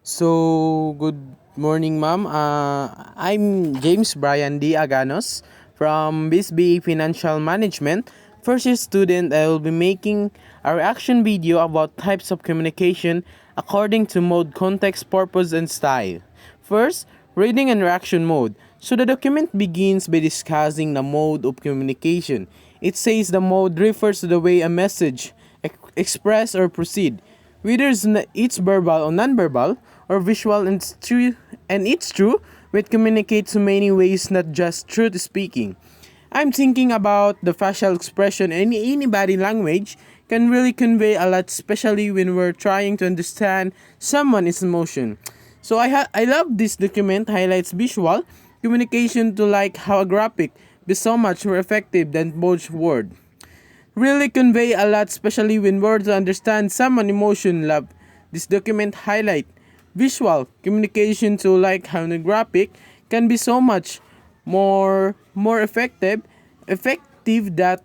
Good morning, ma'am. I'm James Brian D. Aganos from BSBA Financial Management. First year student, I will be making a reaction video about types of communication according to mode, context, purpose, and style. First, reading and reaction mode. So the document begins by discussing the mode of communication. It says the mode refers to the way a message express or proceed, whether it's verbal or non-verbal or visual, and it's true we communicate so many ways, not just through the speaking. I'm thinking about the facial expression and any body language can really convey a lot, especially when we're trying to understand someone's emotion. I love this document highlights visual communication to like how a graphic be so much more effective than both word really convey a lot, especially when words to understand someone emotion love. This document highlight visual communication to like how the graphic can be so much more effective that.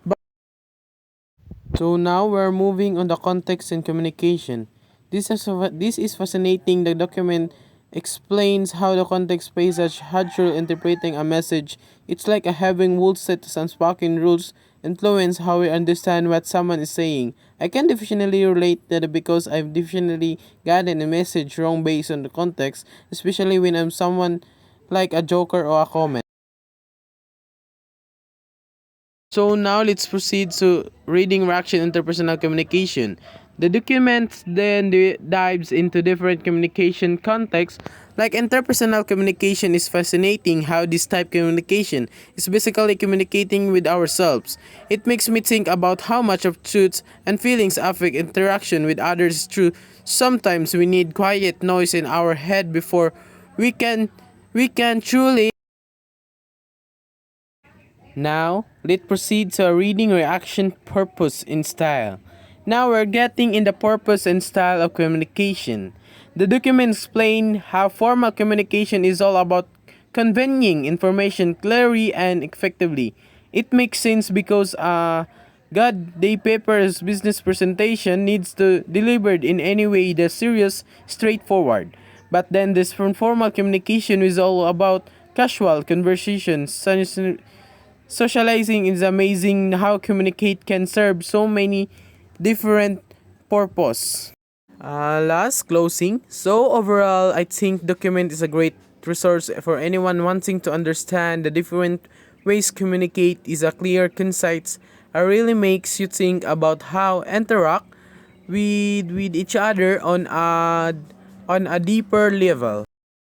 So now we're moving on the context and communication. This is fascinating. The document explains how the context plays a huge role interpreting a message. It's like a having rules set of unspoken rules influence how we understand what someone is saying. I can definitely relate to that because I've definitely gotten a message wrong based on the context, especially when I'm someone like a joker or a comment. So now let's proceed to reading reaction interpersonal communication. The document then dives into different communication contexts. Like interpersonal communication is fascinating how this type communication is basically communicating with ourselves. It makes me think about how much of truths and feelings affect interaction with others through sometimes we need quiet noise in our head before we can we can truly. Now, let's proceed to a reading reaction purpose and style. Now we're getting in the purpose and style of communication. The document explains how formal communication is all about conveying information clearly and effectively. It makes sense because God Day paper's business presentation needs to delivered in any way that's serious, straightforward. But then this formal communication is all about casual conversations, socializing is amazing how communicate can serve so many different purpose. Last closing. So overall, I think document is a great resource for anyone wanting to understand the different ways communicate is a clear, concise. It really makes you think about how interact with each other on a deeper level.